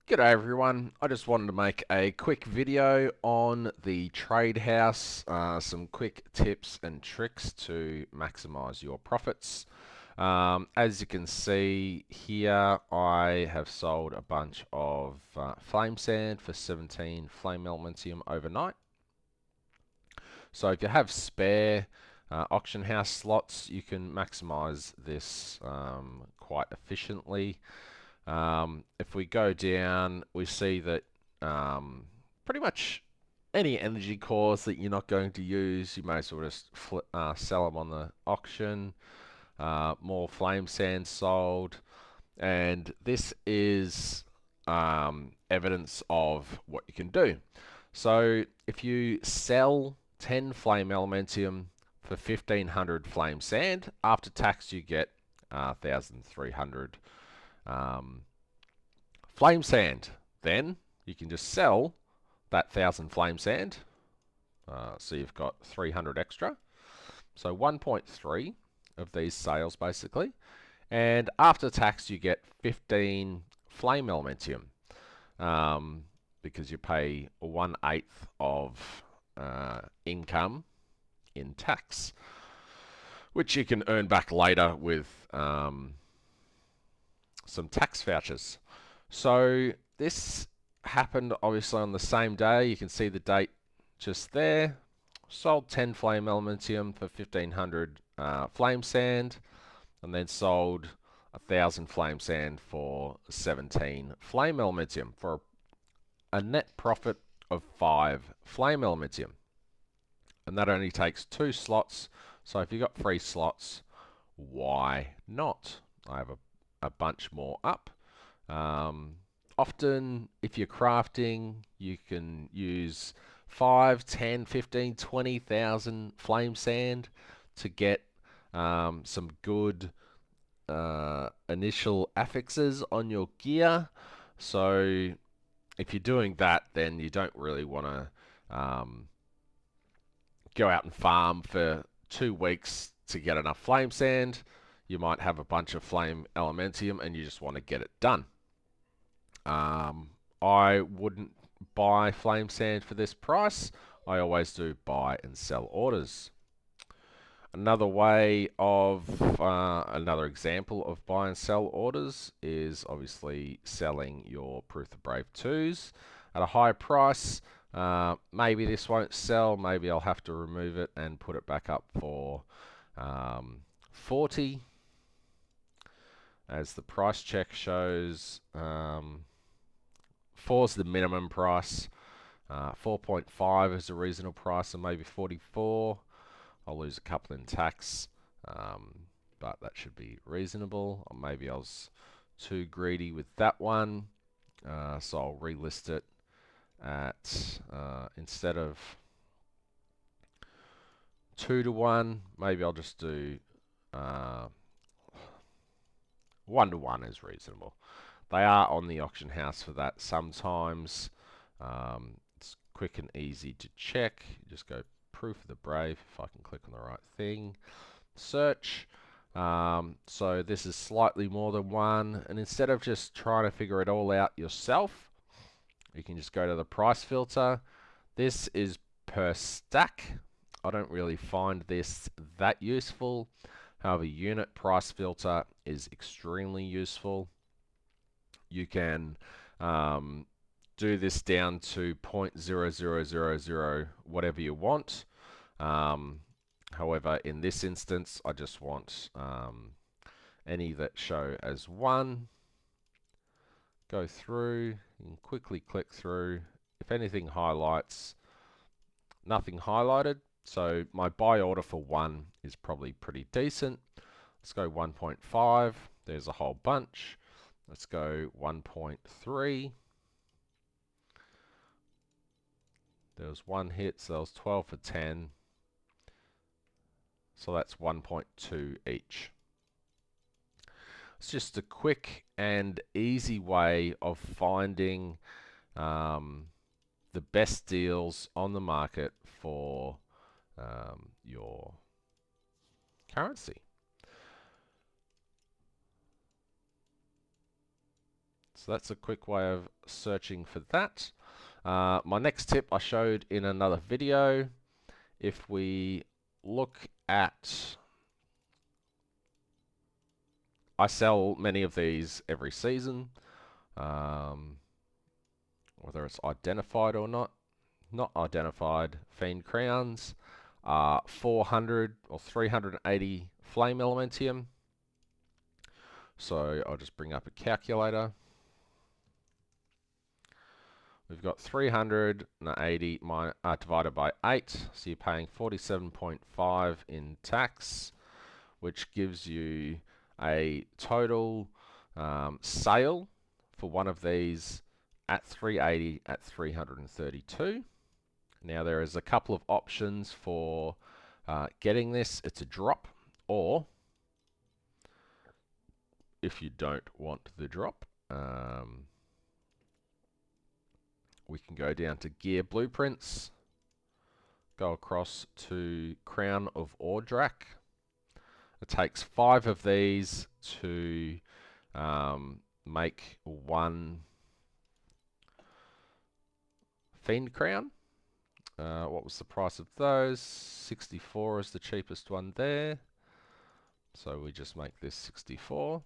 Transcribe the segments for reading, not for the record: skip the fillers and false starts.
G'day everyone, I just wanted to make a quick video on the trade house, some quick tips and tricks to maximize your profits. As you can see here, I have sold a bunch of flame sand for 17 flame elementium overnight. So if you have spare auction house slots, you can maximize this quite efficiently. If we go down, we see that pretty much any energy cores that you're not going to use, you may as well just sell them on the auction. More flame sand sold, and this is evidence of what you can do. So if you sell 10 flame elementium for 1500 flame sand, after tax you get 1300 flame sand. Then you can just sell that 1000 flame sand. So you've got 300 extra. So 1.3 of these sales basically. And after tax you get 15 flame elementium because you pay 1/8 of income in tax, which you can earn back later with some tax vouchers. So this happened obviously on the same day. You can see the date just there. Sold 10 flame elementium for 1500 flame sand, and then sold 1000 flame sand for 17 flame elementium for a net profit of 5 flame elementium. And that only takes 2 slots. So if you've got free slots, why not? I have a bunch more up. Often, if you're crafting, you can use 5, 10, 15, 20,000 flame sand to get some good initial affixes on your gear. So if you're doing that, then you don't really want to go out and farm for 2 weeks to get enough flame sand. You might have a bunch of flame elementium and you just want to get it done. I wouldn't buy flame sand for this price. I always do buy and sell orders. Another way of, another example of buy and sell orders is obviously selling your Proof of Brave 2s at a high price. Maybe this won't sell, maybe I'll have to remove it and put it back up for 40. As the price check shows, 4 is the minimum price. 4.5 is a reasonable price, and maybe 44. I'll lose a couple in tax, but that should be reasonable. Or maybe I was too greedy with that one, so I'll relist it at instead of 2-to-1, maybe I'll just do 1-to-1 is reasonable. They are on the auction house for that sometimes. It's quick and easy to check. You just go Proof of the Brave, if I can click on the right thing. Search. So this is slightly more than 1. And instead of just trying to figure it all out yourself, you can just go to the price filter. This is per stack. I don't really find this that useful. However, unit price filter is extremely useful. You can do this down to 0.0000 whatever you want. However, in this instance, I just want any that show as 1. Go through and quickly click through. If anything highlights, nothing highlighted. So my buy order for 1 is probably pretty decent. Let's go 1.5. There's a whole bunch. Let's go 1.3. There was 1 hit, so there was 12 for 10. So that's 1.2 each. It's just a quick and easy way of finding the best deals on the market for your currency. So that's a quick way of searching for that. My next tip I showed in another video. If we look at, I sell many of these every season, whether it's identified or not. Not identified Fiend Crowns are 400 or 380 flame elementium. So I'll just bring up a calculator. We've got 380 divided by 8, so you're paying 47.5 in tax, which gives you a total sale for one of these at 380 at 332. Now there is a couple of options for getting this. It's a drop, or if you don't want the drop, we can go down to Gear Blueprints, go across to Crown of Ordrak. It takes 5 of these to make one Fiend Crown. What was the price of those? 64 is the cheapest one there. So we just make this 64.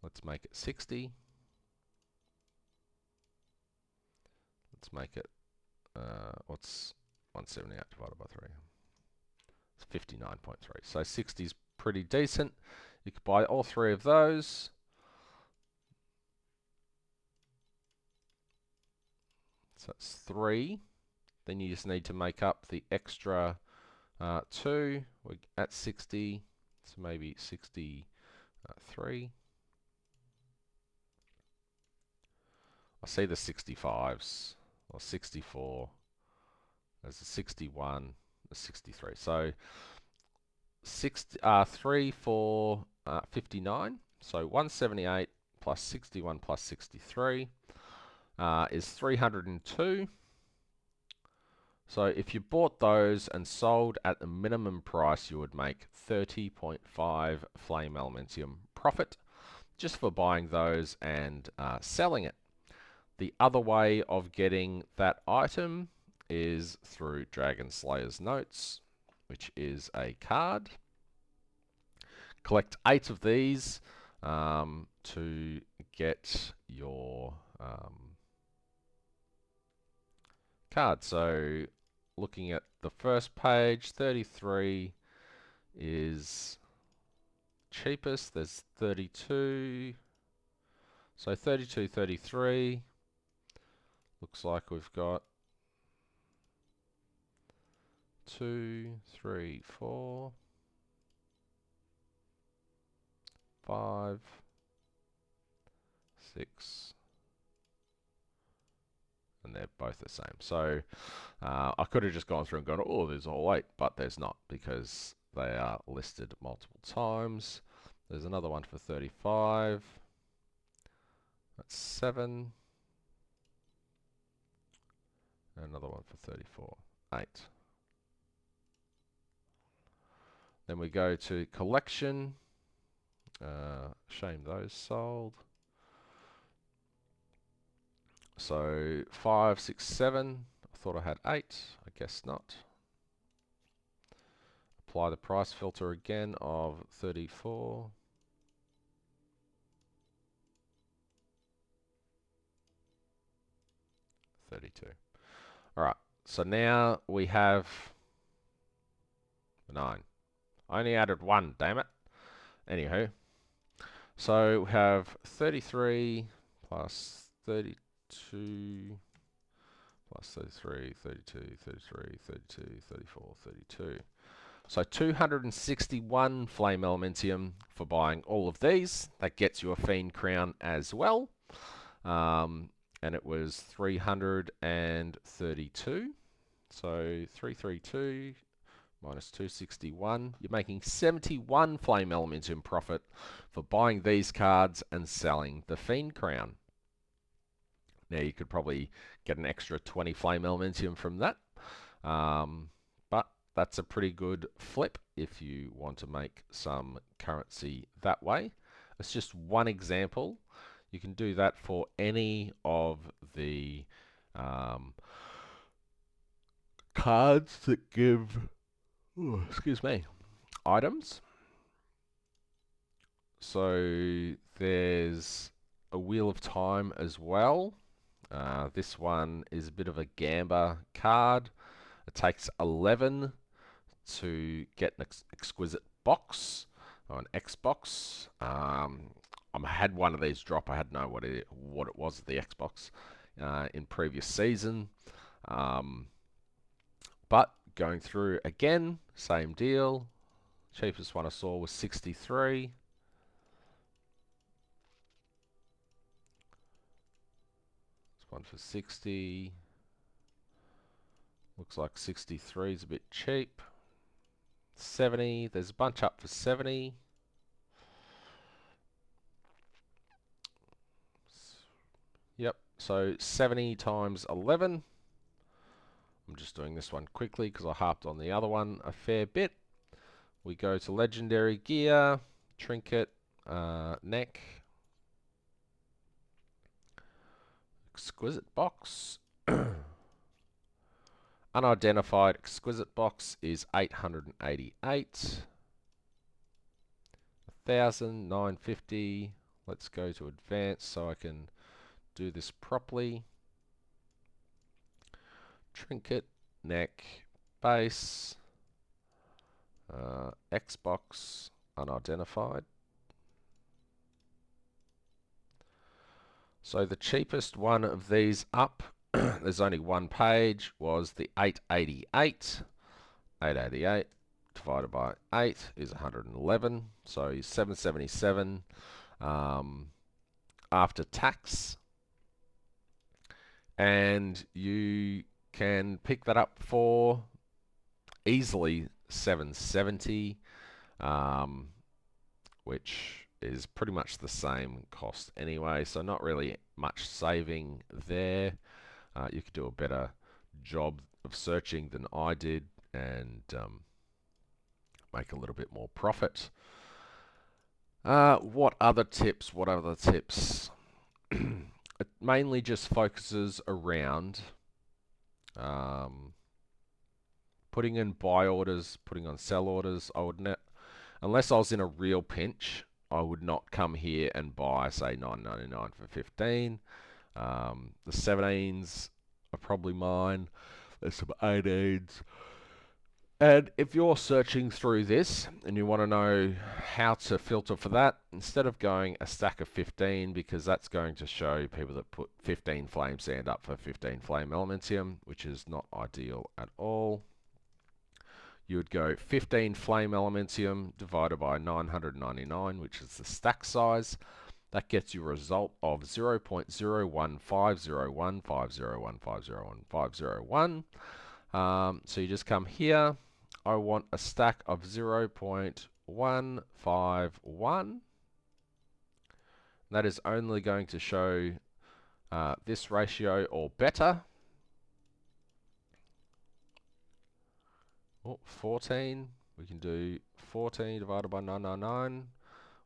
Let's make it 60. Let's make it, what's 178 divided by 3? It's 59.3. So 60 is pretty decent. You could buy all 3 of those. So that's 3. Then you just need to make up the extra 2. We're at 60, so maybe 63. I see the 65s, or 64. There's a 61, a 63. So 3 for 59. So 178 plus 61 plus 63 is 302. So if you bought those and sold at the minimum price, you would make 30.5 flame elementium profit just for buying those and selling it. The other way of getting that item is through Dragon Slayer's Notes, which is a card. Collect 8 of these to get your card. So looking at the first page, 33 is cheapest. There's 32. So 32, 33. Looks like we've got 2, 3, 4, 5, 6, and they're both the same. So I could have just gone through and gone, oh, there's all 8, but there's not because they are listed multiple times. There's another one for 35. That's 7. Another one for 34, 8. Then we go to collection. Shame those sold. So 5, 6, 7. I thought I had 8. I guess not. Apply the price filter again of 34. $32. Alright, so now we have 9. I only added 1, damn it. Anywho, so we have 33 plus 32 plus 33, 32, 33, 32, 34, 32. So 261 flame elementium for buying all of these. That gets you a Fiend Crown as well. And it was 332. So 332 minus 261. You're making 71 flame elementium profit for buying these cards and selling the Fiend Crown. Now you could probably get an extra 20 flame elementium from that. But that's a pretty good flip if you want to make some currency that way. It's just one example. You can do that for any of the um, cards that give, excuse me, items. So there's a Wheel of Time as well. This one is a bit of a gamba card. It takes 11 to get an exquisite box or an Xbox. I had one of these drop. I had no what it was, the Xbox, in previous season. But going through again, same deal. Cheapest one I saw was 63. This one for 60. Looks like 63 is a bit cheap. 70. There's a bunch up for 70. Yep. So 70 times 11. I'm just doing this one quickly because I harped on the other one a fair bit. We go to legendary gear, trinket, neck, exquisite box. Unidentified exquisite box is 888. 1,000, 950. Let's go to advanced so I can do this properly. Trinket, neck, base, Xbox, unidentified. So the cheapest one of these up, there's only one page, was the 888. 888 divided by 8 is 111. So 777 after tax. And you can pick that up for easily 770, which is pretty much the same cost anyway, so not really much saving there. You could do a better job of searching than I did and make a little bit more profit. What other tips? It mainly just focuses around putting in buy orders, putting on sell orders. I would not, unless I was in a real pinch, I would not come here and buy, say, $9.99 for 15. The 17s are probably mine. There's some 18s. And if you're searching through this and you want to know how to filter for that, instead of going a stack of 15, because that's going to show people that put 15 flame sand up for 15 flame elementium, which is not ideal at all. You would go 15 flame elementium divided by 999, which is the stack size. That gets you a result of 0.01501501501501501. So you just come here. I want a stack of 0.151. That is only going to show this ratio or better. 14. We can do 14 divided by 999,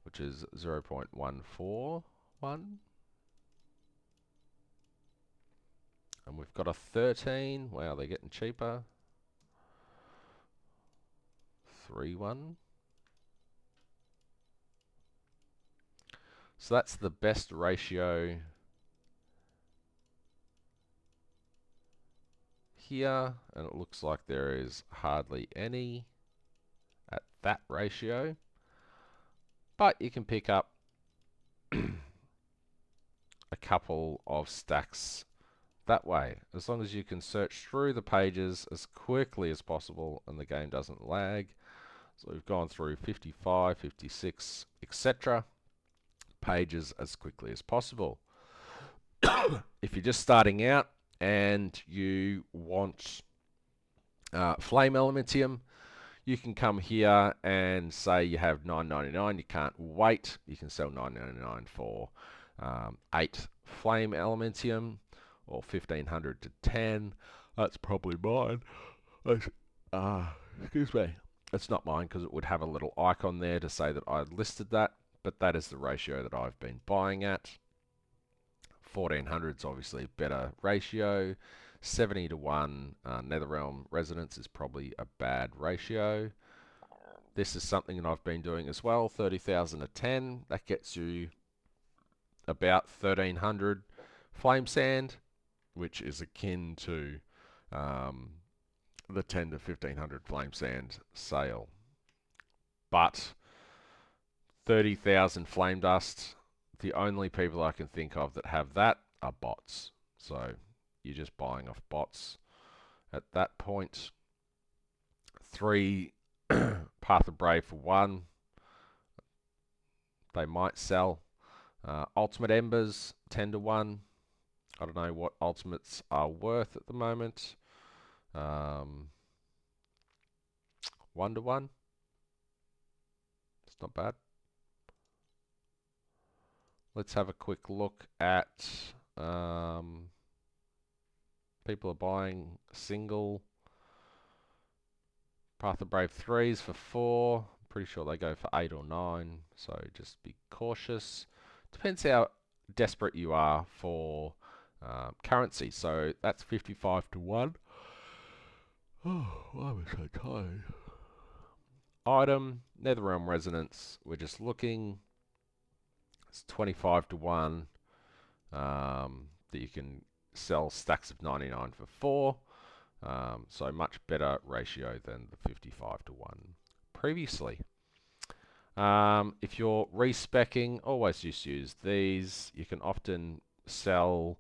which is 0.141. And we've got a 13. Wow, they're getting cheaper. 31. So that's the best ratio here, and it looks like there is hardly any at that ratio. But you can pick up a couple of stacks that way, as long as you can search through the pages as quickly as possible and the game doesn't lag. So we've gone through 55, 56, etc. pages as quickly as possible. If you're just starting out and you want flame elementium, you can come here and say you have $9.99. You can't wait. You can sell $9.99 for 8 flame elementium, or 1,500 to 10. That's probably mine. Excuse me. It's not mine because it would have a little icon there to say that I listed that. but that is the ratio that I've been buying at. 1400 is obviously a better ratio. 70 to 1 Netherrealm Resonance is probably a bad ratio. This is something that I've been doing as well. 30,000 to 10. That gets you about 1300 Flame Sand, which is akin to the 10 to 1500 Flame Sand sale. But 30,000 Flame Dust, the only people I can think of that have that are bots. So you're just buying off bots at that point. 3 Path of Brave for 1. They might sell. Ultimate Embers 10 to 1. I don't know what ultimates are worth at the moment. 1 to 1. It's not bad. Let's have a quick look at people are buying single Path of Brave 3s for 4. Pretty sure they go for 8 or 9, so just be cautious. Depends how desperate you are for currency. So that's 55 to 1. Oh, why am I so tired? Item, Netherrealm Resonance. We're just looking. It's 25 to 1 that you can sell stacks of 99 for 4. So much better ratio than the 55 to 1 previously. If you're respecking, always just use these. You can often sell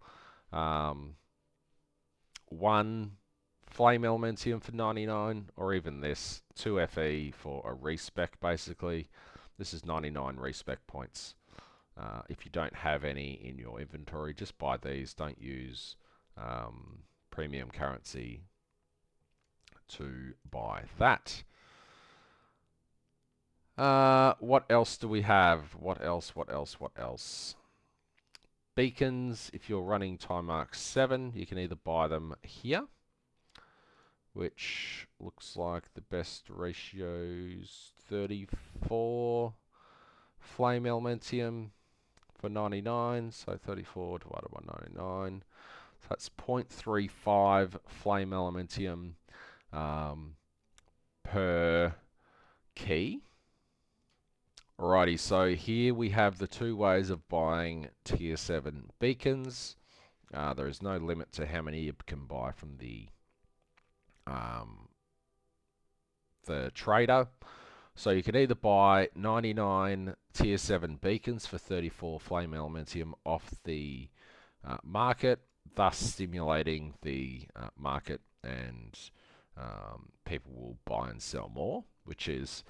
1 Flame Elementium for 99, or even this 2 FE for a respec basically. This is 99 respec points. If you don't have any in your inventory, just buy these. Don't use premium currency to buy that. What else do we have? What else? Beacons, if you're running Time Mark 7, you can either buy them here, which looks like the best ratio's 34 Flame Elementium for 99, so 34 divided by 99. So that's 0.35 Flame Elementium per key. Alrighty, so here we have the 2 ways of buying tier 7 beacons. There is no limit to how many you can buy from the trader. So you can either buy 99 tier 7 beacons for 34 Flame Elementium off the market, thus stimulating the market, and people will buy and sell more, which is,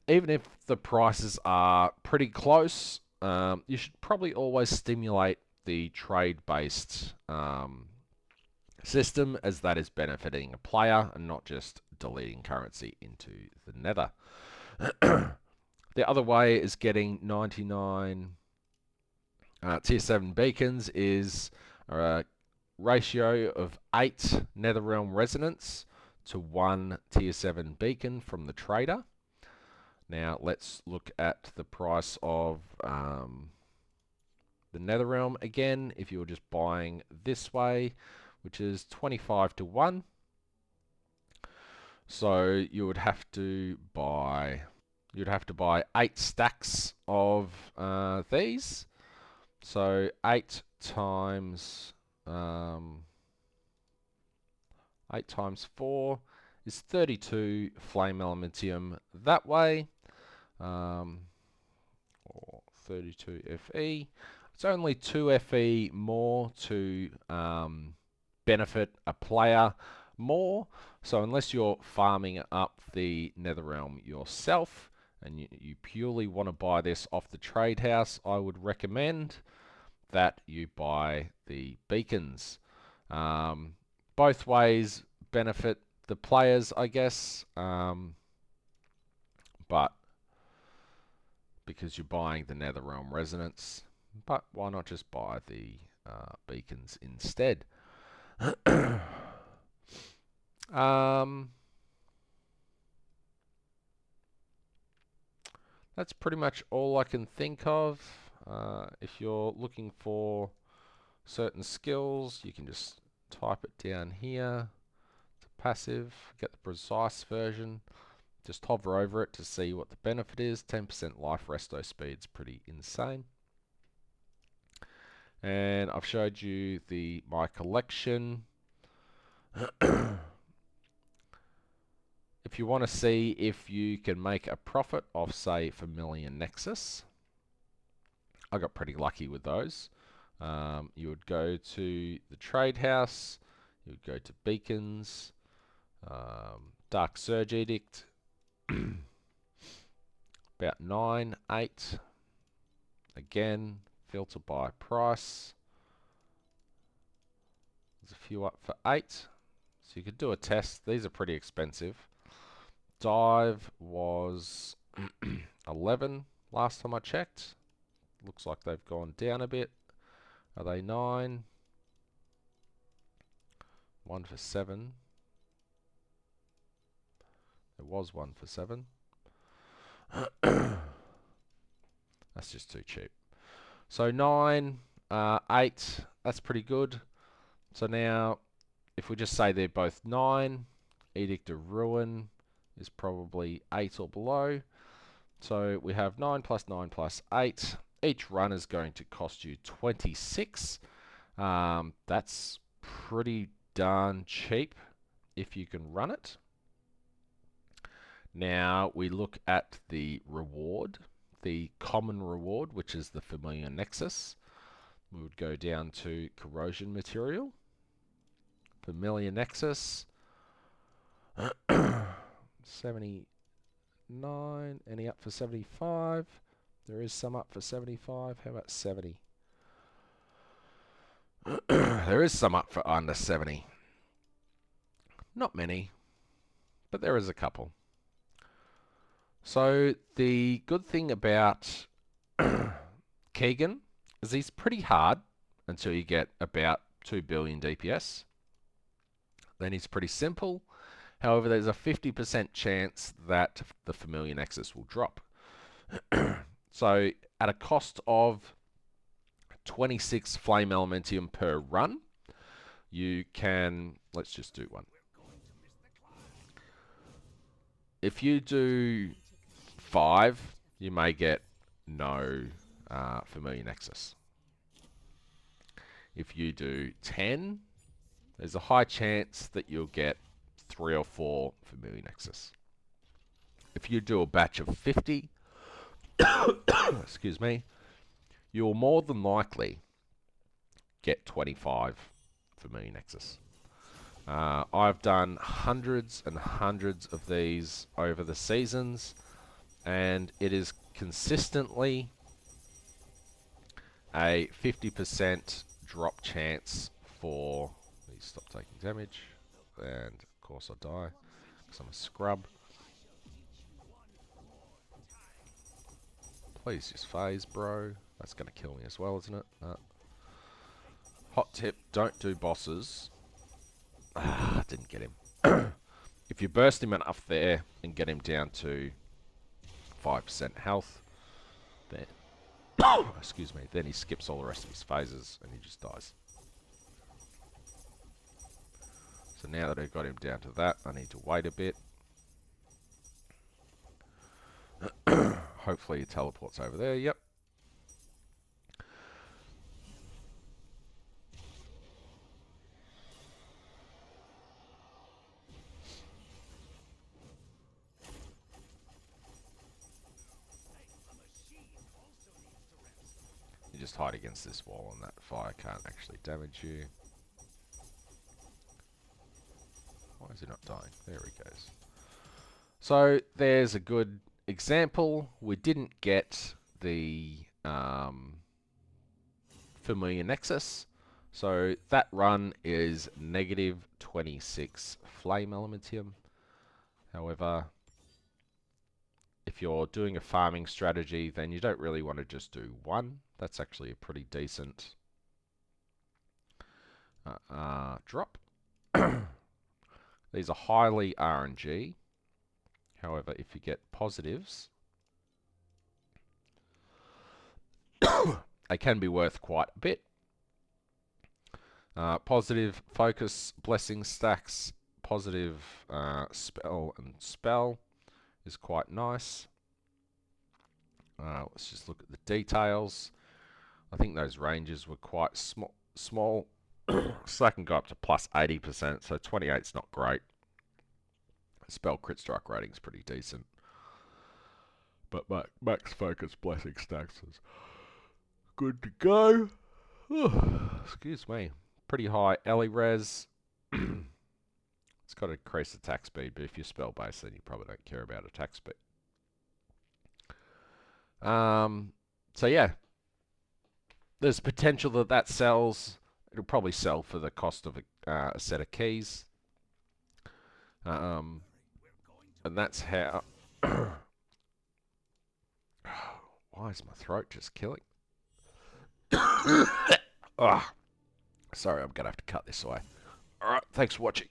even if the prices are pretty close, you should probably always stimulate the trade-based system, as that is benefiting a player and not just deleting currency into the nether. The other way is getting 99 tier 7 beacons is a ratio of 8 Netherrealm Resonance to 1 tier 7 beacon from the trader. Now let's look at the price of the Netherrealm again. If you're just buying this way, which is 25 to 1. So you would have to buy 8 stacks of these. So 8 times 4 is 32 Flame Elementium that way. Or 32 FE. It's only 2 FE more to benefit a player more. So unless you're farming up the Netherrealm yourself and you purely want to buy this off the trade house, I would recommend that you buy the beacons. Both ways benefit the players, I guess, but because you're buying the Netherrealm Resonance, but why not just buy the beacons instead? That's pretty much all I can think of. If you're looking for certain skills, you can just type it down here to passive, get the precise version. Just hover over it to see what the benefit is. 10% life resto speed's pretty insane. And I've showed you my collection. If you want to see if you can make a profit off, say, Familiar Nexus, I got pretty lucky with those. You would go to the trade house, you would go to beacons, Dark Surge Edict, about 9, 8. Again, filter by price. There's a few up for 8. So you could do a test. These are pretty expensive. Dive was 11 last time I checked. Looks like they've gone down a bit. Are they 9? 1 for 7. There was 1 for 7. That's just too cheap. So 9, 8, that's pretty good. So now, if we just say they're both 9, Edict of Ruin is probably 8 or below. So we have 9 plus 9 plus 8. Each run is going to cost you 26. That's pretty darn cheap if you can run it. Now we look at the reward, the common reward, which is the Familiar Nexus. We would go down to Corrosion Material, Familiar Nexus, 79, any up for 75? There is some up for 75. How about 70? There is some up for under 70. Not many, but there is a couple. So the good thing about Keegan is he's pretty hard until you get about 2 billion DPS. Then he's pretty simple. However, there's a 50% chance that the Familiar Nexus will drop. So at a cost of 26 Flame Elementium per run, you can, let's just do one. If you do 5, you may get no Familiar Nexus. If you do 10, there's a high chance that you'll get 3 or 4 Familiar Nexus. If you do a batch of 50, excuse me, you'll more than likely get 25 Familiar Nexus. I've done hundreds and hundreds of these over the seasons, and it is consistently a 50% drop chance for... Please stop taking damage, and of course I die because I'm a scrub. Please just phase, bro. That's going to kill me as well, isn't it? Hot tip, don't do bosses. Didn't get him. If you burst him enough there and get him down to 5% health, then excuse me, then he skips all the rest of his phases and he just dies. So now that I've got him down to that, I need to wait a bit. Hopefully he teleports over there. Yep. You just hide against this wall and that fire can't actually damage you. Why is he not dying? There he goes. So there's a good example. We didn't get the Familiar Nexus. So that run is negative 26 Flame Elementium. However, if you're doing a farming strategy, then you don't really want to just do one. That's actually a pretty decent drop. These are highly RNG. However, if you get positives, they can be worth quite a bit. Positive focus, blessing stacks, positive spell and spell is quite nice. Let's just look at the details. I think those ranges were quite small. So that can go up to plus 80%, so 28's not great. Spell crit strike rating is pretty decent. But max focus blessing stacks is good to go. Excuse me. Pretty high Ellie res. It's got increased attack speed, but if you're spell based, then you probably don't care about attack speed. So yeah, there's potential that that sells. It'll probably sell for the cost of a set of keys. And that's how. Why is my throat just killing? Oh, sorry, I'm gonna have to cut this away. All right, thanks for watching.